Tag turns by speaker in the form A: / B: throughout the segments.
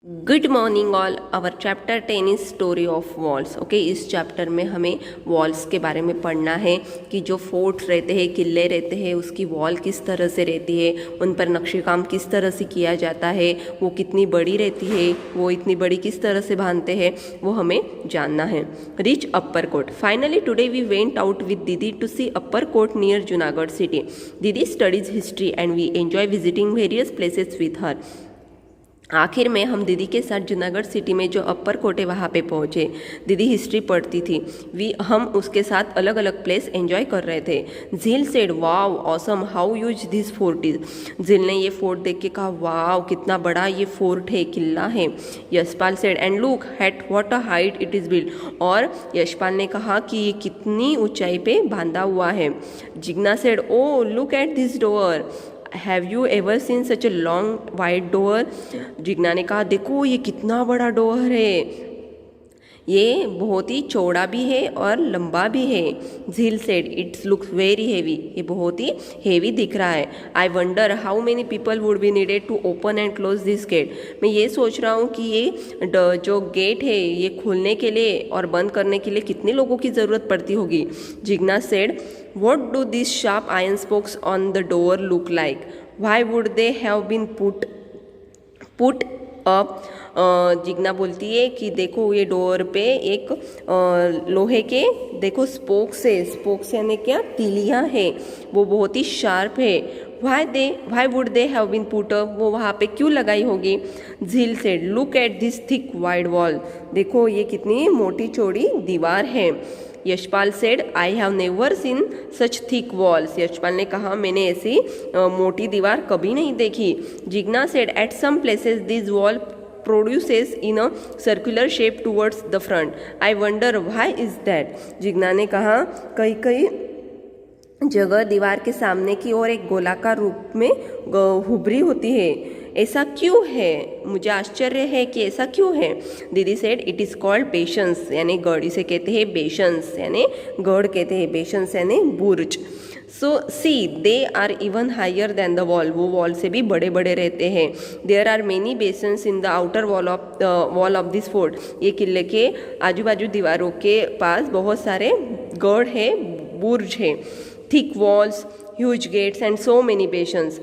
A: Good morning all. Our chapter 10 is story of walls. Okay, इस chapter में हमें walls के बारे में पढ़ना है कि जो फोर्ट रहते हैं, किले रहते हैं, उसकी वॉल किस तरह से रहती है, उन पर नक्शे काम किस तरह से किया जाता है, वो कितनी बड़ी रहती है, वो इतनी बड़ी किस तरह से बांधते हैं, वो हमें जानना है। Reach Uparkot. Finally today we went out with didi to see Uparkot near Junagadh city. Didi studies history and we enjoy visiting various places with her. आखिर में हम दीदी के साथ जूनागढ़ सिटी में जो अपर कोट है वहाँ पे पहुँचे। दीदी हिस्ट्री पढ़ती थी, हम उसके साथ अलग अलग प्लेस एंजॉय कर रहे थे। झील said wow awesome how use this fort is. झील ने ये फोर्ट देख के कहा वाव कितना बड़ा ये फोर्ट है, किला है। Yashpal said and look at what a height it is build. और यशपाल ने कहा कि ये कितनी ऊंचाई पे बांधा हुआ है। Jigna said oh look at this door. Have you ever seen such a long wide door. Jigna ने कहा देखो ये कितना बड़ा डोर है, ये बहुत ही चौड़ा भी है और लंबा भी है। Jheel said it's looks very heavy. ये बहुत ही हेवी दिख रहा है। I wonder how many people would be needed to open and close this gate. मैं ये सोच रहा हूँ कि ये जो गेट है ये खोलने के लिए और बंद करने के लिए कितने लोगों की ज़रूरत पड़ती होगी। Jigna said What do these sharp iron spokes on the door look like? Why would they have been put up? Jigna बोलती है कि देखो ये डोर पे एक लोहे के देखो स्पोक्स है। स्पोक्स यानी क्या, तीलियां है, वो बहुत ही शार्प है। Why would they have been put up? वो वहाँ पे क्यों लगाई होगी। Jheel said look at this thick wide wall. देखो ये कितनी मोटी चौड़ी दीवार है। Yashpal said I have never seen such thick walls. Yashpal ने कहा मैंने ऐसी मोटी दीवार कभी नहीं देखी। Jigna said at some places this wall produces in a circular shape towards the front. I wonder why is that. Jigna ने कहा कई कई जगह दीवार के सामने की ओर एक गोलाकार रूप में हुबरी होती है, ऐसा क्यों है, मुझे आश्चर्य है कि ऐसा क्यों है। दीदी सेड इट इज़ कॉल्ड बेशंस यानी गढ़। इसे कहते हैं बेशंस यानी गढ़ कहते हैं, बेशंस यानी बुर्ज। So see they are even higher than the wall. वो वॉल से भी बड़े बड़े रहते हैं। There are many bastions in the outer wall of this fort. ये किले के आजू बाजू दीवारों के पास बहुत सारे गढ़ है, बुर्ज है। Thick walls, huge gates and so many bastions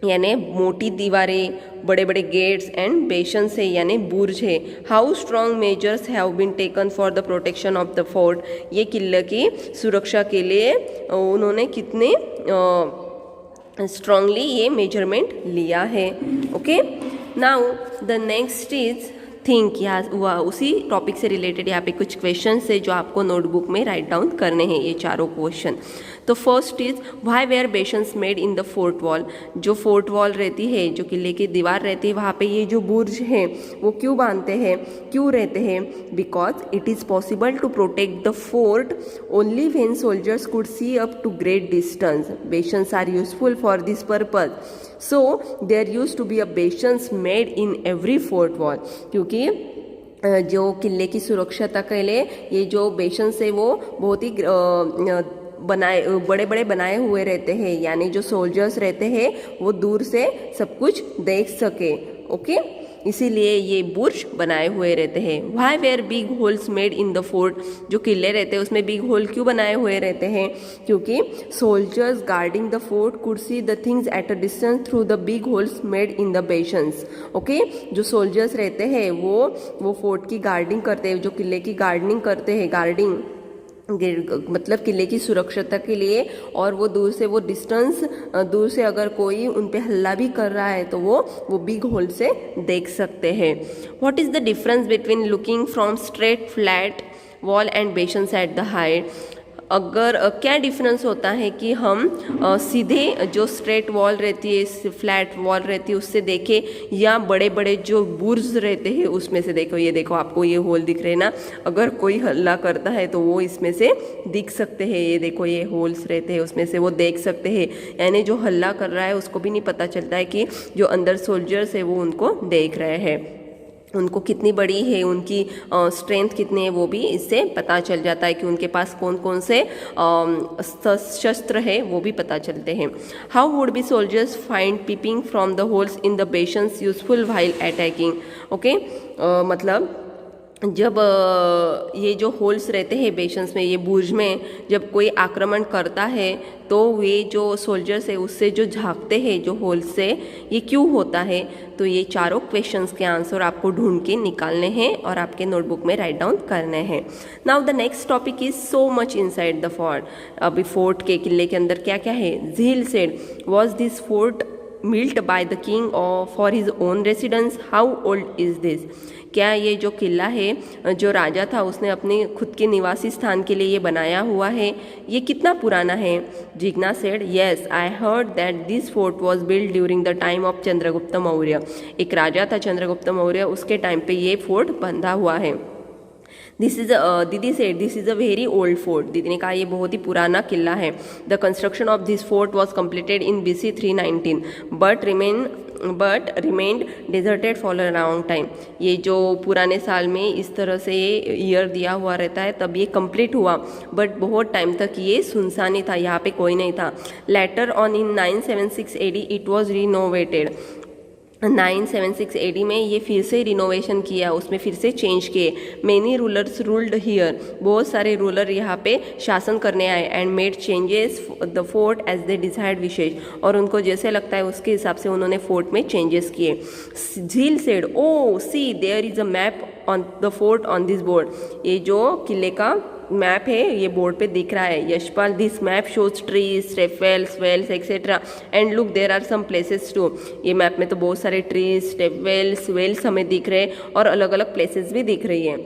A: यानी मोटी दीवारें, बड़े बड़े गेट्स एंड बेशंस है यानी बुर्ज है। How strong measures have been taken for the protection of the fort. ये किले की सुरक्षा के लिए उन्होंने कितने स्ट्रांगली ये मेजरमेंट लिया है। Okay, now the next is think. यहाँ उसी टॉपिक से रिलेटेड यहाँ पे कुछ क्वेश्चन है जो आपको नोटबुक में राइट डाउन करने हैं, ये चारों क्वेश्चन। तो first is why were bastions made in the fort wall. जो फोर्ट वॉल रहती है, जो किले की दीवार रहती है, वहाँ पे ये जो बुर्ज है वो क्यों बांधते हैं, क्यों रहते हैं। Because it is possible to protect the fort only when soldiers could see up to great distance. Bastions are useful for this purpose. So there use to be a bastions made in every fort wall. क्योंकि जो किले की सुरक्षा के लिए ये जो बेशंस है वो बहुत ही बड़े बड़े बनाए हुए रहते हैं, यानी जो सोल्जर्स रहते हैं वो दूर से सब कुछ देख सके। ओके, इसीलिए ये बुर्ज बनाए हुए रहते हैं। Why were big holes made in the fort. जो किले रहते हैं उसमें बिग होल क्यों बनाए हुए रहते हैं, क्योंकि soldiers guarding the fort could see the things at a distance through the big holes made in the bastions. Okay, जो सोल्जर्स रहते हैं वो फोर्ट की गार्डिंग करते हैं, जो किले की गार्डनिंग करते हैं, गार्डिंग मतलब किले की सुरक्षता के लिए, और वो दूर से वो डिस्टेंस दूर से अगर कोई उन पे हल्ला भी कर रहा है तो वो बिग होल से देख सकते हैं। What is the difference between looking from straight flat wall and bastions at the height. अगर क्या डिफरेंस होता है कि हम सीधे जो स्ट्रेट वॉल रहती है, फ्लैट वॉल रहती है उससे देखें, या बड़े बड़े जो बुर्ज रहते हैं उसमें से देखो। ये देखो आपको ये होल दिख रहे हैं ना, अगर कोई हल्ला करता है तो वो इसमें से दिख सकते हैं। ये देखो ये होल्स रहते हैं उसमें से वो देख सकते हैं, यानी जो हल्ला कर रहा है उसको भी नहीं पता चलता है कि जो अंदर सोल्जर्स है वो उनको देख रहे हैं। उनको कितनी बड़ी है, उनकी स्ट्रेंथ कितनी है, वो भी इससे पता चल जाता है कि उनके पास कौन कौन से शस्त्र है वो भी पता चलते हैं। How would be soldiers find peeping from the holes in the bastions useful while attacking. Okay, मतलब जब ये जो होल्स रहते हैं बेशंस में, ये बुर्ज में जब कोई आक्रमण करता है तो ये जो सोल्जर्स है उससे जो झांकते हैं जो होल से, ये क्यों होता है। तो ये चारों क्वेश्चंस के आंसर आपको ढूंढ के निकालने हैं और आपके नोटबुक में राइट डाउन करने हैं। Now the next topic is so much inside the fort. अभी फोर्ट के किले के अंदर क्या क्या है। Jheel said was this fort built by the king or for his own residence? How old is this? क्या ये जो किला है जो राजा था उसने अपने खुद के निवासी स्थान के लिए ये बनाया हुआ है, ये कितना पुराना है। Jigna said yes I heard that this fort was build during the time of Chandragupta Maurya. एक राजा था चंद्रगुप्त मौर्य, उसके टाइम पे ये फोर्ट बंधा हुआ है। दिस इज दीदी said this is a very old fort. दीदी ने कहा ये बहुत ही पुराना किला है। The construction of this fort was completed in BC 319 but remained deserted for a long time. ये जो पुराने साल में इस तरह से ये ईयर दिया हुआ रहता है तब ये कंप्लीट हुआ, बट बहुत टाइम तक ये सुनसान ही था, यहाँ पे कोई नहीं था। Later on in 976 AD it was renovated. 976 AD में ये फिर से रिनोवेशन किया, उसमें फिर से चेंज किए। मैनी रूलर्स रूल्ड हियर, बहुत सारे रूलर यहाँ पे शासन करने आए। And made changes the fort as they decide विशेष, और उनको जैसे लगता है उसके हिसाब से उन्होंने फोर्ट में चेंजेस किए। Jheel said oh see there is a map on the fort on this board. ये जो किले का मैप है ये बोर्ड पे दिख रहा है। Yashpal this map shows trees, stepwells, wells etcetera and look there are some places too. ये मैप में तो बहुत सारे ट्रीज, स्टेपवेल्स, वेल्स हमें दिख रहे हैं और अलग अलग प्लेसेस भी दिख रही है।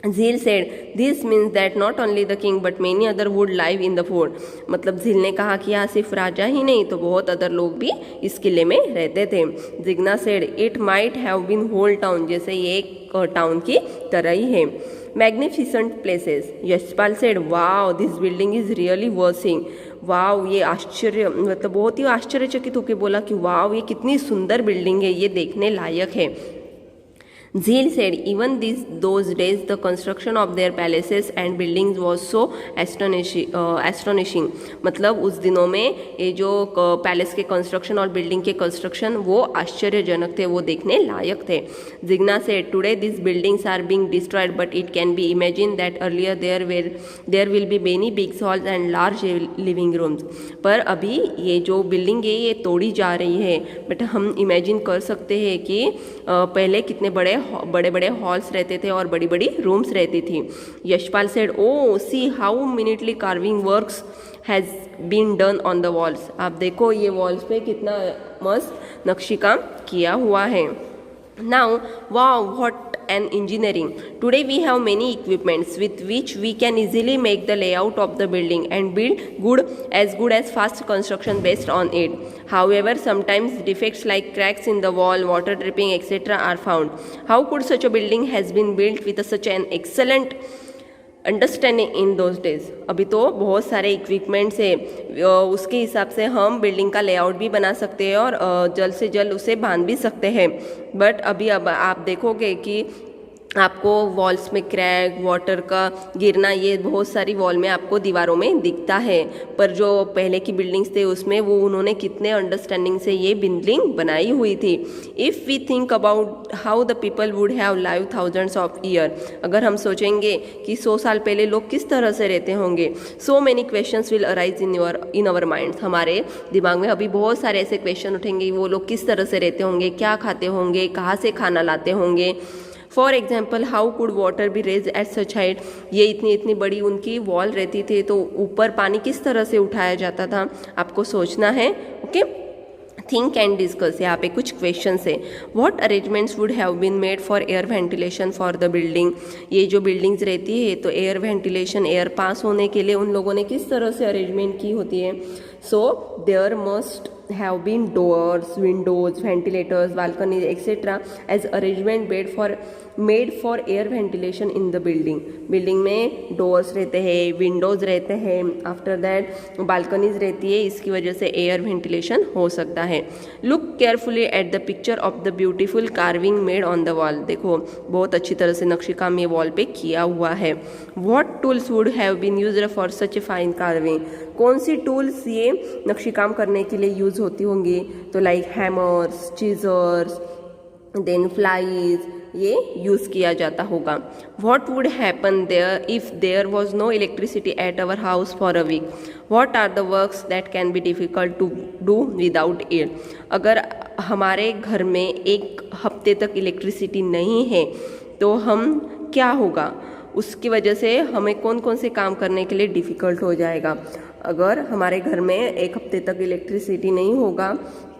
A: Jheel said this means that not only the king but many other would live in the fort. मतलब झील ने कहा कि यहाँ सिर्फ राजा ही नहीं तो बहुत अदर लोग भी इस किले में रहते थे। Jigna said it might have been whole town, जैसे ये एक टाउन की तरह ही है। Magnificent places, Yashpal said wow this building is really worth seeing. Wow, ये आश्चर्य, मतलब बहुत ही आश्चर्यचकित होकर बोला कि वाओ ये कितनी सुंदर बिल्डिंग है, ये देखने लायक है। Zeal said even those days the construction of their palaces and buildings was so astonishing। मतलब उस दिनों में ये जो पैलेस के कंस्ट्रक्शन और बिल्डिंग के कंस्ट्रक्शन वो आश्चर्यजनक थे, वो देखने लायक थे। Jigna said today these buildings are being destroyed but it can be imagined that earlier there will be many big halls and large living rooms। पर अभी ये जो बिल्डिंग है ये तोड़ी जा रही है, बट हम इमेजिन कर सकते हैं कि पहले कितने बड़े बड़े हॉल्स रहते थे और बड़ी बड़ी रूम्स रहती थी। Yashpal said oh see how minutely carving works has been done on the walls. आप देखो ये वॉल्स पे कितना मस्त नक्शी काम किया हुआ है। Now wow what an engineering, today we have many equipments with which we can easily make the layout of the building and build good as fast construction based on it. However, sometimes defects like cracks in the wall, water dripping etc are found. How could such a building has been built with such an excellent understanding in those days. अभी तो बहुत सारे equipments है, उसके हिसाब से हम building का लेआउट भी बना सकते हैं और जल्द से जल्द उसे बांध भी सकते हैं। बट अभी अब आप देखोगे कि आपको वॉल्स में क्रैक, वाटर का गिरना, ये बहुत सारी वॉल में आपको दीवारों में दिखता है। पर जो पहले की बिल्डिंग्स थे उसमें वो उन्होंने कितने अंडरस्टैंडिंग से ये बिल्डिंग बनाई हुई थी। If we think about how the people would have live thousands of year, अगर हम सोचेंगे कि 100 साल पहले लोग किस तरह से रहते होंगे, so many questions will arise in our minds. हमारे दिमाग में अभी बहुत सारे ऐसे क्वेश्चन उठेंगे, वो लोग किस तरह से रहते होंगे, क्या खाते होंगे, कहाँ से खाना लाते होंगे। For example how could water be raise at such height, ये इतनी बड़ी उनकी वॉल रहती थी तो ऊपर पानी किस तरह से उठाया जाता था, आपको सोचना है। Okay, think and discuss. यहाँ पे कुछ क्वेश्चन है। What arrangements would have been made for air ventilation for the building. ये जो बिल्डिंग्स रहती है तो एयर वेंटिलेशन, एयर पास होने के लिए उन लोगों ने किस तरह से अरेंजमेंट की होती है। So there must have been doors, windows, ventilators, balconies, etc. as arrangement made for air ventilation in the building. Building में डोर्स रहते हैं, विंडोज रहते हैं, आफ्टर दैट बालकनीज रहती है, इसकी वजह से एयर वेंटिलेशन हो सकता है. Look carefully at the picture of the beautiful carving made on the wall. देखो बहुत अच्छी तरह से नक्शी काम ये वॉल पे किया हुआ है. What tools would have been used for such a fine carving. कौन सी टूल्स ये नक्शी काम करने के लिए यूज होती होंगी? तो like hammers, chisels, then files, ये यूज किया जाता होगा. What would happen there if there was no electricity at our house for a week. What are the works that can be difficult to do without air. अगर हमारे घर में एक हफ्ते तक इलेक्ट्रिसिटी नहीं है तो हम क्या होगा, उसकी वजह से हमें कौन कौन से काम करने के लिए डिफ़िकल्ट हो जाएगा. अगर हमारे घर में एक हफ्ते तक इलेक्ट्रिसिटी नहीं होगा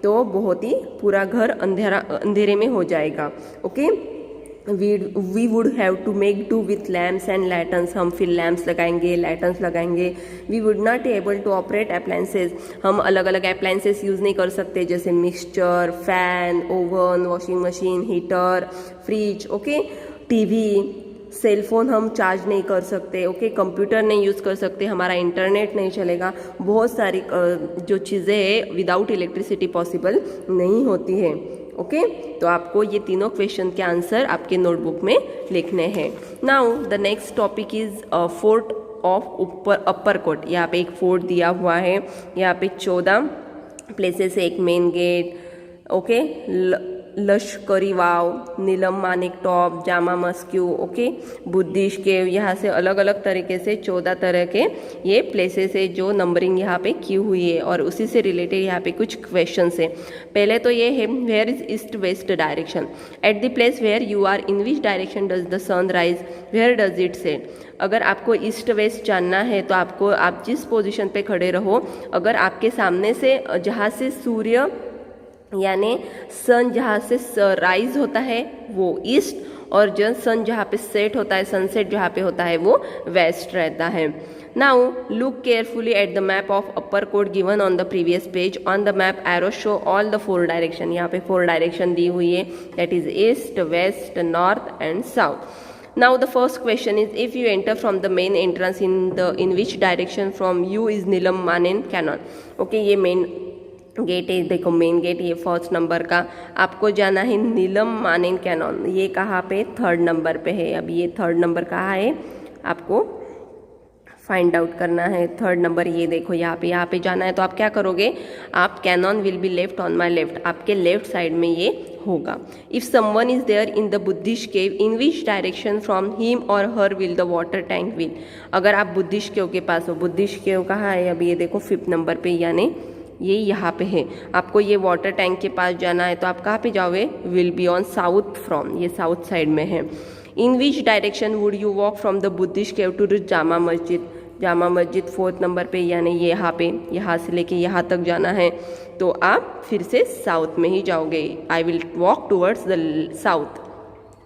A: तो बहुत ही पूरा घर अंधेरे में हो जाएगा. Okay, we would have to make do with lamps and lanterns. हम फिर लैम्प्स लगाएंगे, लैटन्स लगाएंगे. We would not able to operate appliances. हम अलग अलग अप्लायंसेस यूज़ नहीं कर सकते, जैसे mixture, fan, oven, washing machine, heater, fridge. Okay, TV, cell phone हम चार्ज नहीं कर सकते. ओके, कंप्यूटर नहीं यूज़ कर सकते, हमारा इंटरनेट नहीं चलेगा. बहुत सारी जो चीज़ें हैं विदाउट इलेक्ट्रिसिटी पॉसिबल नहीं होती है. ओके, तो आपको ये तीनों क्वेश्चन के आंसर आपके नोटबुक में लिखने हैं. Now the next topic is fort of Uparkot. यहाँ पे एक फोर्ट दिया हुआ है. यहाँ पे 14 प्लेसेस है. एक main gate, okay, Lashkari Vav, Neelam Manik Top, Jama mosque, okay, Buddhist cave. यहाँ से अलग अलग तरीके से 14 तरह के ये प्लेसेस है जो नंबरिंग यहाँ पे की हुई है और उसी से रिलेटेड यहाँ पे कुछ क्वेश्चंस है. पहले तो ये है, where is east west direction. At the place where you are in which direction does the sun rise, where does it set. अगर आपको ईस्ट वेस्ट जानना है तो आप जिस पोजिशन पे खड़े रहो, अगर आपके सामने से जहाँ से सूर्य यानी सन जहाँ से राइज होता है वो ईस्ट, और जो सन जहाँ पे सेट होता है, सनसेट जहाँ पे होता है वो वेस्ट रहता है. Now look carefully at the map of Uparkot given on the previous page. On the map arrow show all the 4 direction. यहाँ पे 4 डायरेक्शन दी हुई है, that is east, west, north and south. Now the first question is, if you enter from the main entrance in which direction from you is Nilam Manen Canon. Okay, ये main gate है. देखो main gate ये first number का. आपको जाना है नीलम मानिन Canon. ये कहाँ पे? 3rd नंबर पे है. अभी ये 3rd नंबर कहाँ है आपको फाइंड आउट करना है. 3rd नंबर ये देखो यहाँ पे जाना है. तो आप क्या करोगे, आप cannon will be left on my left, आपके लेफ्ट साइड में ये होगा. If someone is there in the Buddhist cave in which direction from him और her will the water tank will. अगर आप बुद्धिस्ट केव के पास हो, बुद्धिस्ट केव कहाँ है? अभी ये देखो 5th नंबर पे, यानी ये यहाँ पे है. आपको ये वाटर टैंक के पास जाना है तो आप कहाँ पे जाओगे? Will be on south from, ये साउथ साइड में है. In which direction would you walk from the Buddhist cave to Jama Masjid. Jama मस्जिद 4th नंबर पे, यानी ये यहाँ पे, यहाँ से लेके यहाँ तक जाना है तो आप फिर से साउथ में ही जाओगे. I will walk towards the south.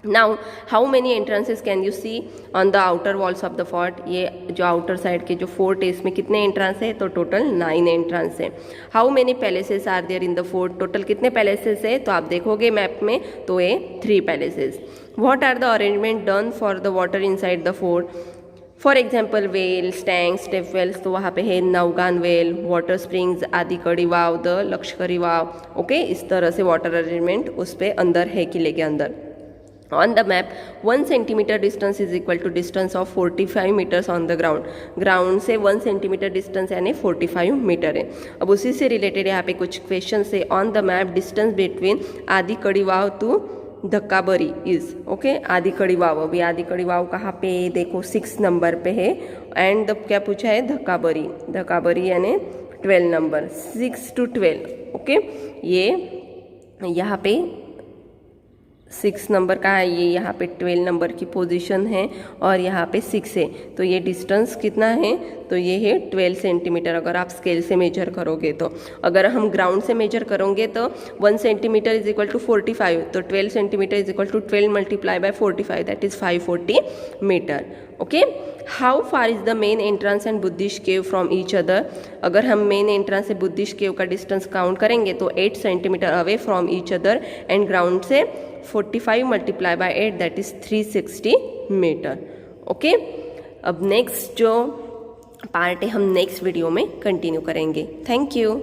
A: Now how many entrances can you see on the outer walls of the fort. ये जो आउटर साइड के जो फोर्ट है इसमें कितने एंट्रांस है? तो टोटल 9 एंट्रांस है. How many palaces are there in the fort. Total कितने पैलेसेस है? तो आप देखोगे मैप में तो ये 3 palaces. What are the arrangement done for the water inside the fort. For example wells, tanks, step wells, तो वहाँ पे है नवगान वेल, वाटर स्प्रिंग्स, आदि कड़ी वाव, द लश्करी वाव. ओके, इस तरह से वाटर अरेंजमेंट उस पे अंदर है, किले के अंदर. On the map 1 centimeter distance is equal to distance of 45 meters on the ground. Ground से 1 सेंटीमीटर डिस्टेंस यानी 45 मीटर है. अब उसी से रिलेटेड यहाँ पे कुछ क्वेश्चन है. On the map distance between आदि कड़ी वाव टू धक्काबरी इज. ओके, आदि कड़ी वाव. अभी आदि कड़ी वाव कहाँ पे? देखो 6 नंबर पे है. एंड क्या पूछा है? धक्काबरी. धक्काबरी यानी 12 नंबर, 6 to 12. ओके, ये यहाँ पे 6 नंबर का है, ये यहाँ पे 12 नंबर की पोजीशन है और यहाँ पे 6 है. तो ये डिस्टेंस कितना है? तो ये है 12 सेंटीमीटर. अगर आप स्केल से मेजर करोगे तो, अगर हम ग्राउंड से मेजर करोगे तो 1 सेंटीमीटर इज इक्वल टू 45. तो 12 centimeter is equal to 12 multiply by 45, that is 540 meter. Okay, how far is the main entrance and Buddhist cave from each other. अगर हम मेन एंट्रेंस से बुद्धिस्ट केव का distance count करेंगे तो 8 centimeter away from each other and ground से 45 multiply by 8 that is 360 meter. Okay, अब next जो part है हम नेक्स्ट वीडियो में कंटिन्यू करेंगे। Thank you.